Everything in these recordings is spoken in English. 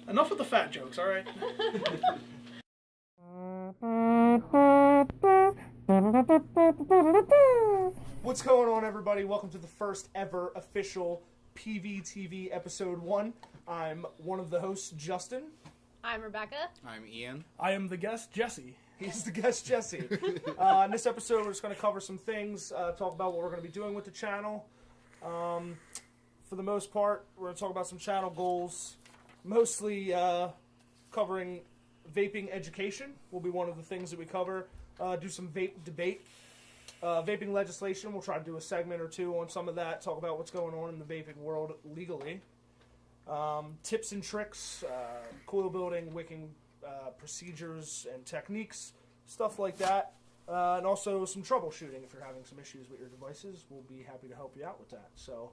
Enough with the fat jokes, all right? What's going on, everybody? Welcome to the first ever official PVTV episode 1. I'm one of the hosts, Justin. I'm Rebecca. I'm Ian. I am the guest, Jesse. He's the guest, Jesse. In this episode, we're just going to cover some things, talk about what we're going to be doing with the channel. For the most part, we're going to talk about some channel goals, mostly covering vaping education will be one of the things that we cover. Do some vape debate. Vaping legislation, we'll try to do a segment or two on some of that, talk about what's going on in the vaping world legally. Tips and tricks, coil building, wicking procedures and techniques, stuff like that. And also some troubleshooting if you're having some issues with your devices. We'll be happy to help you out with that. So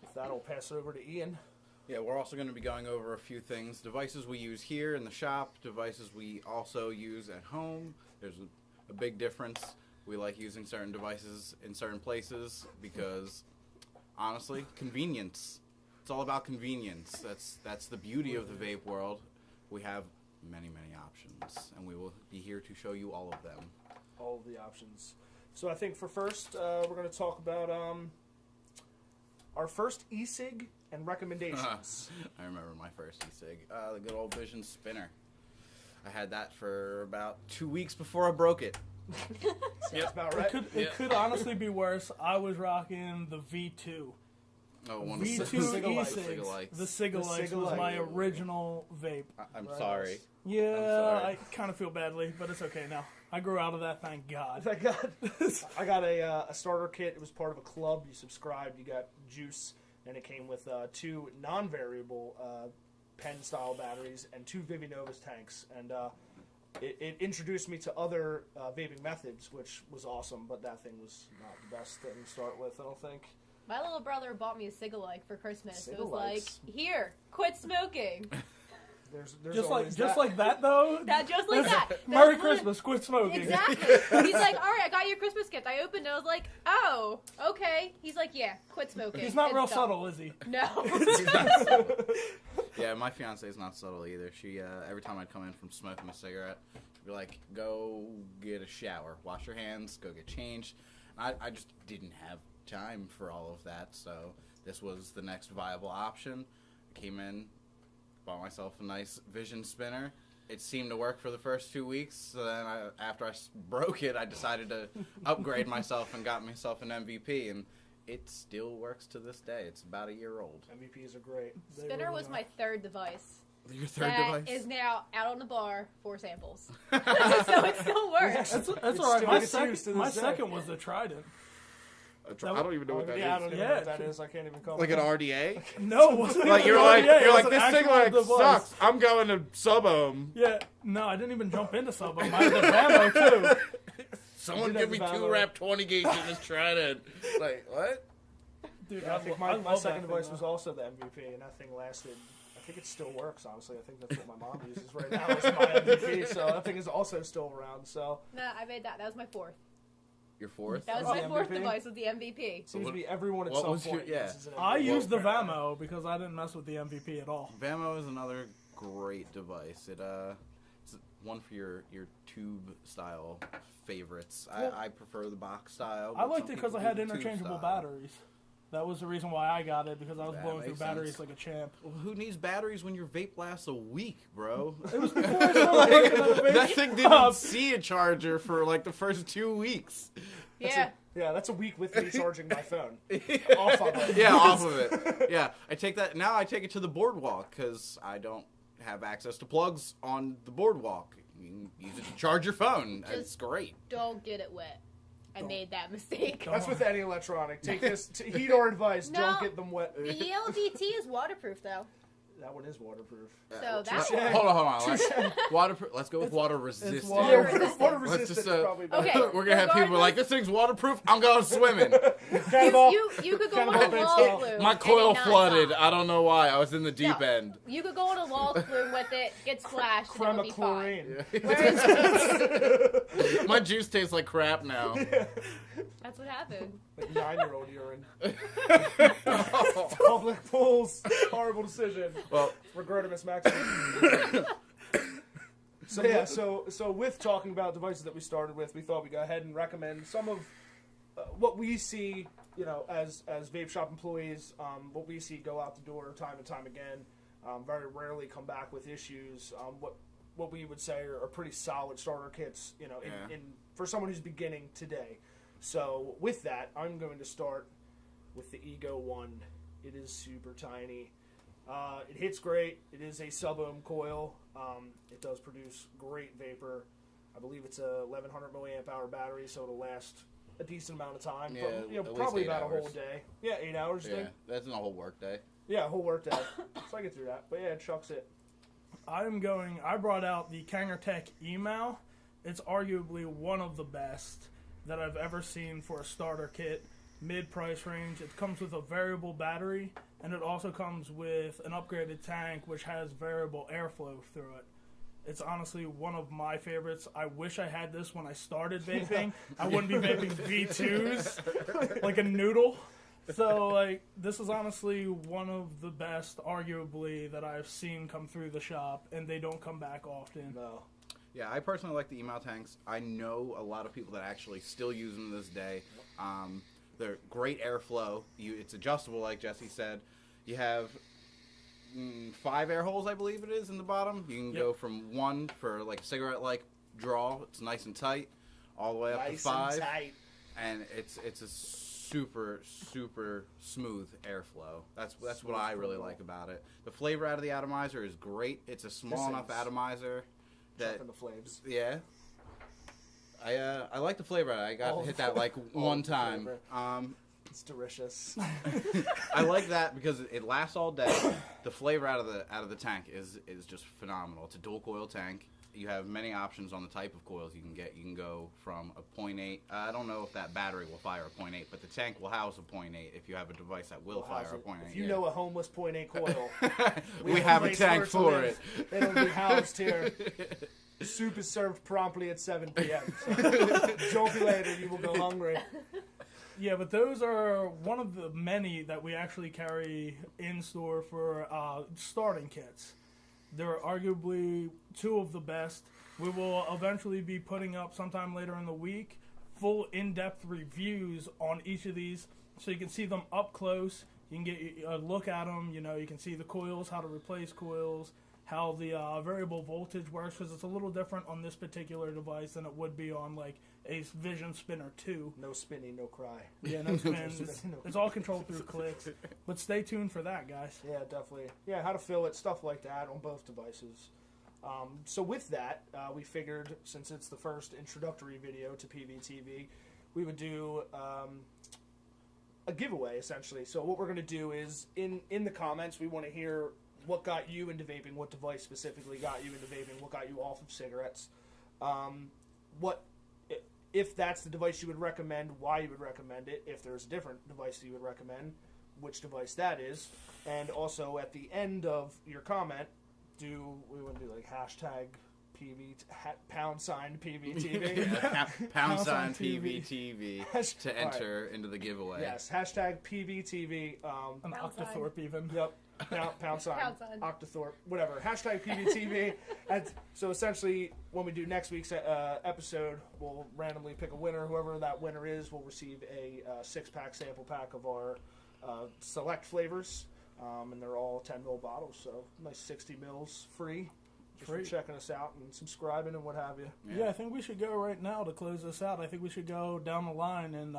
with that, I'll pass it over to Ian. Yeah, we're also going to be going over a few things. Devices we use here in the shop, devices we also use at home. There's a big difference. We like using certain devices in certain places because, honestly, convenience. It's all about convenience. That's the beauty of the vape world. We have many, many options, and we will be here to show you all of them. All of the options. So I think for first, we're going to talk about our first e-cig and recommendations. I remember my first e-cig, the good old Vision Spinner. I had that for about 2 weeks before I broke it. That's about right. It could honestly be worse. I was rocking the V2. Oh, one V2 of the e-cigs. The Cigalites was my original vape. I'm sorry. Yeah, I'm sorry. I kind of feel badly, but it's okay now. I grew out of that, thank God. Thank God. I got a starter kit. It was part of a club. You subscribed. You got juice, and it came with 2 non-variable pen-style batteries and 2 Vivinovas tanks. And it introduced me to other vaping methods, which was awesome. But that thing was not the best thing to start with, I don't think. My little brother bought me a Cigalike for Christmas. It was like, Cigalites. here, quit smoking. There's Just like that though. Just like that. Merry That's Christmas, quit smoking. Exactly. He's like, all right, I got your Christmas gift. I opened it. I was like, oh, okay. He's like, yeah, quit smoking. He's not It's real done. subtle, is he? No. Yeah, my fiance is not subtle either. She every time I'd come in from smoking a cigarette, she'd be like, "Go get a shower, wash your hands, go get changed." And I just didn't have time for all of that, so this was the next viable option. I came in, bought myself a nice Vision Spinner. It seemed to work for the first 2 weeks. So then after I broke it, I decided to upgrade myself and got myself an MVP, and it still works to this day. It's about a year old. MVPs are great. They Spinner really was are. my third device. Your third That device? is now out on the bar for samples. So it still works. That's It all right. still My gets second, used to my this day. second was the Trident. I don't even know what that Yeah, I is. don't even Yeah. know what that is. I can't even call Like it. an RDA? No, it wasn't Like even you're an like RDA, it you're was like an this actual cigarette device. sucks. I'm going to sub-ohm. Yeah, no, I didn't even jump into sub. I had the Vamo too. Someone You give did me have the 2 Vamo. wrap 20 gauge and just try to like what? Dude, Yeah, I think I my love second that device thing, was though. also the MVP, and that thing lasted. I think it still works. Honestly, I think that's what my mom uses right now. Is my MVP, so that thing is also still around. So No, I made that. That was my fourth. Your fourth? That was Oh, my the fourth MVP? device with the MVP. seems what- to be everyone at what some was your- point. yeah. uses an I MVP. used the Vamo because I didn't mess with the MVP at all. Vamo is another great device. It's one for your tube style favorites. Well, I prefer the box style. I but liked some it because people I had do the tube interchangeable style. batteries. That was the reason why I got it, because I was That blowing through makes batteries sense. like a champ. Well, who needs batteries when your vape lasts a week, bro? It was before I started working at a vape That thing shop. didn't see a charger for like the first 2 weeks. Yeah. Yeah, that's a week with me charging my phone. Off of it. Yeah, off of it. Yeah, I take that now. I take it to the boardwalk because I don't have access to plugs on the boardwalk. You can use it to charge your phone. It's Just- great. Don't get it wet. I made that mistake. That's with any electronic. Take this. Heed our advice. No. Don't get them wet. The LVT is waterproof, though. That one is waterproof. So that's Touche. Hold on. Let's go with water resistant. water resistant. Water Let's resistant just, is probably better. Okay. we're gonna have people like, this thing's waterproof. I'm going swimming. Cannonball. You could go on Cannonball a wall baseball. flume. My and coil it not flooded. stop. I don't know why. I was in the deep No. end. You could go on a wall flume with it, get splashed, and it'll be fine. Chlorine. Whereas My juice tastes like crap now. that's what happened. Like 9-year-old urine. Public pools. Horrible decision. Well, Regrettimus maximus. So yeah, so with talking about devices that we started with, we thought we'd go ahead and recommend some of what we see, as vape shop employees, what we see go out the door time and time again. Very rarely come back with issues. What we would say are pretty solid starter kits, in for someone who's beginning today. So with that, I'm going to start with the Ego 1. It is super tiny. It hits great. It is a sub-ohm coil. It does produce great vapor. I believe it's a 1100 milliamp hour battery, so it'll last a decent amount of time. Yeah, but, at probably least 8 about hours. a whole day. Yeah, 8 hours. yeah, Thing. that's not a whole work day. Yeah, a whole work day. So I get through that. But yeah, it chucks it. I brought out the Kangertech email. It's arguably one of the best that I've ever seen for a starter kit, mid-price range. It comes with a variable battery, and it also comes with an upgraded tank, which has variable airflow through it. It's honestly one of my favorites. I wish I had this when I started vaping. I wouldn't be vaping V2s like a noodle. So, this is honestly one of the best, arguably, that I've seen come through the shop, and they don't come back often. No. Yeah, I personally like the email tanks. I know a lot of people that actually still use them to this day. They're great airflow. It's adjustable, like Jesse said. You have 5 air holes, I believe it is, in the bottom. You can go from 1 for like a cigarette-like draw. It's nice and tight, all the way up to 5. Nice and tight. And it's a super smooth airflow. That's what I really like about it. The flavor out of the atomizer is great. It's a small enough atomizer that Chucking the flames. yeah. I like the flavor. I got to hit that like one time. It's delicious. I like that because it lasts all day. The flavor out of the tank is just phenomenal. It's a dual coil tank. You have many options on the type of coils you can get. You can go from a 0.8. I don't know if that battery will fire a 0.8, but the tank will house a 0.8 if you have a device that will fire a 0.8. If you know a homeless 0.8 coil, we have a place tank for to it. live. It'll be housed here. Soup is served promptly at 7 p.m. So don't be later. You will go hungry. Yeah, but those are one of the many that we actually carry in store for starting kits. They're arguably 2 of the best. We will eventually be putting up sometime later in the week full in-depth reviews on each of these so you can see them up close. You can get a look at them. You can see the coils, how to replace coils, how the variable voltage works, because it's a little different on this particular device than it would be on like a Vision Spinner 2. No spinning, no cry. Yeah, no spins. It's all controlled through clicks. But stay tuned for that, guys. Yeah, definitely. Yeah, how to fill it, stuff like that on both devices. So with that, we figured since it's the first introductory video to PVTV, we would do a giveaway essentially. So what we're going to do is in the comments, we want to hear what got you into vaping, what device specifically got you into vaping, what got you off of cigarettes, if that's the device you would recommend, why you would recommend it, if there's a different device that you would recommend, which device that is, and also at the end of your comment, we want to do like hashtag PVTV. Pound sign PVTV to enter into the giveaway. Yes, hashtag PVTV. An Octothorpe even. Yep. Pound sign. Pound sign. Octothorpe. Whatever. Hashtag PVTV. And so essentially, when we do next week's episode, we'll randomly pick a winner. Whoever that winner is will receive a 6-pack sample pack of our select flavors. And they're all 10 ml bottles. So nice 60 mils free. Just for checking us out and subscribing and what have you. Yeah, I think we should go right now to close this out. I think we should go down the line and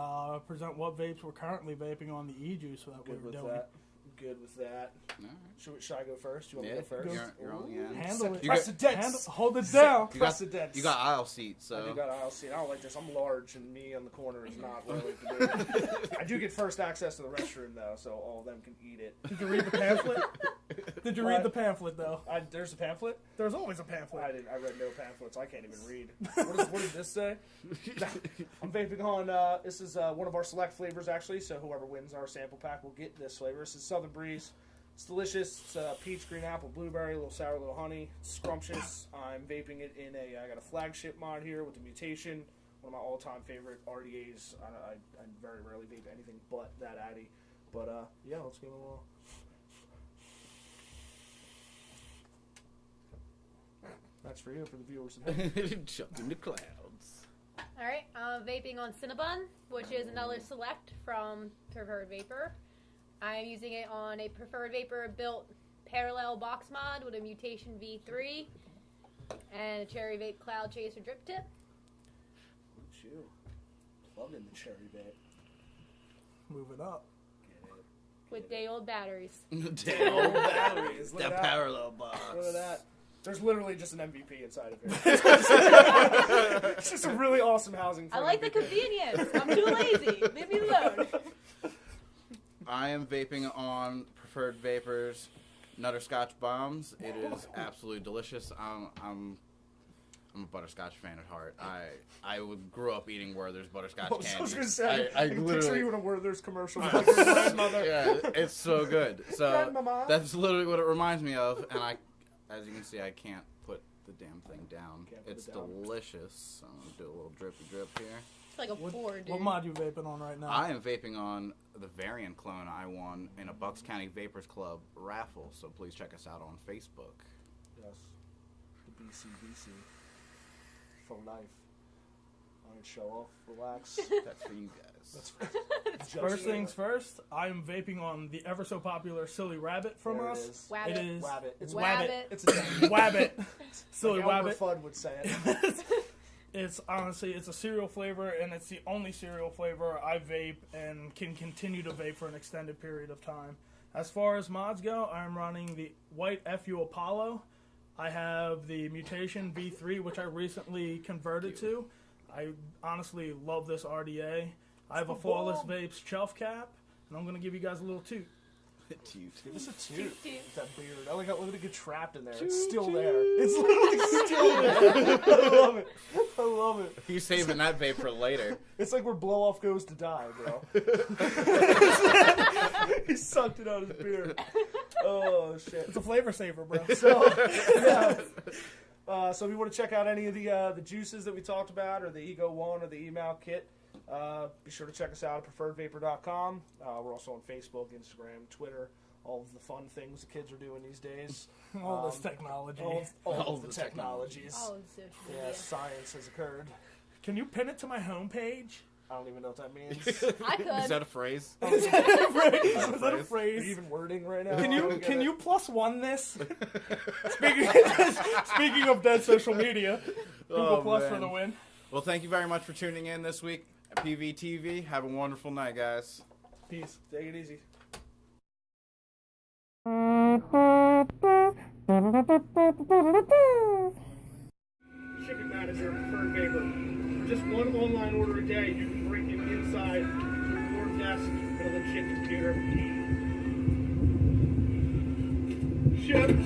present what vapes we're currently vaping on the e-juice that Good we're with doing. that. Good with that. All right. Should I go first? You want me to go first? You're on the end. Handle it. Precedence. Hold it down. Precedence. You got aisle seats, I do so got aisle seat. I don't like this. I'm large, and me on the corner is not what I like to do. I do get first access to the restroom, though, so all of them can eat it. Did you read the pamphlet? Did you read the pamphlet, though? There's a pamphlet? There's always a pamphlet. I read no pamphlets. I can't even read. What does this say? I'm vaping on, this is one of our select flavors, actually, so whoever wins our sample pack will get this flavor. This is Southern Breeze. It's delicious. It's peach, green apple, blueberry, a little sour, a little honey. It's scrumptious. I'm vaping it in I got a flagship mod here with the mutation, one of my all-time favorite RDAs. I very rarely vape anything but that Addy. But yeah, let's give it a little. That's for you, for the viewers. Jumped in the clouds. All right, vaping on Cinnabon, which is another select from Preferred Vapor. I am using it on a Preferred Vapor built parallel box mod with a Mutation V3 and a Cherry Vape Cloud Chaser drip tip. Look at you. Plugging the cherry bit. Move it up. With day-old batteries. Damn batteries. Look the at that. parallel box. Look at that. There's literally just an MVP inside of here. It's just a really awesome housing. I like the convenience. I'm too lazy. Leave me alone. I am vaping on Preferred Vapors Nutter Scotch Bombs. It is absolutely delicious. I'm a butterscotch fan at heart. I grew up eating Werther's butterscotch I was candy. gonna say, I I can literally picture you in a Werther's commercial. Like your grandmother. Yeah, it's so good. So Grandmama. that's literally what it reminds me of. And as you can see, I can't put the damn thing down. Can't put It's it down. delicious. I'm gonna do a little drippy drip here. It's like a four, dude. What mod you vaping on right now? I am vaping on the variant clone I won in a Bucks County Vapors Club raffle. So please check us out on Facebook. Yes. The BCBC. For life. Alright, show off, relax. That's for you guys. That's just First you. things first, I am vaping on the ever so popular Silly Rabbit from There it us. is. Wabbit. It is Wabbit. It's Wabbit. It's a thing. Wabbit. Silly Like Elmer Wabbit. Fudd would say it. It's honestly, it's a cereal flavor, and it's the only cereal flavor I vape and can continue to vape for an extended period of time. As far as mods go, I'm running the White FU Apollo. I have the Mutation V3, which I recently converted to. I honestly love this RDA. I have a Flawless Vapes shelf cap, and I'm going to give you guys a little toot. Give us a toot. Toot. With that beard. I like how it get trapped in there. It's still there. It's literally still there. I love it. I love it. You saving that vape for later. It's like where Blow Off goes to die, bro. He sucked it out of his beard. Oh, shit. It's a flavor saver, bro. So, yeah. So if you want to check out any of the juices that we talked about, or the Ego 1 or the email kit, be sure to check us out at preferredvapor.com. We're also on Facebook, Instagram, Twitter, all of the fun things the kids are doing these days. All this technology. All of the technologies. Oh, social Yeah, media. science has occurred. Can you pin it to my homepage? I don't even know what that means. I could. Is that a phrase? Is that a Are phrase? you even wording right now? Can I you don't get can it. you +1 this? Speaking of dead social media, Google Oh, Plus man. for the win. Well, thank you very much for tuning in this week at PVTV. Have a wonderful night, guys. Peace. Take it easy. Shipping manager at Preferred Vapor. Just one online order a day. You can bring it inside to your desk with a legit computer. Shipped.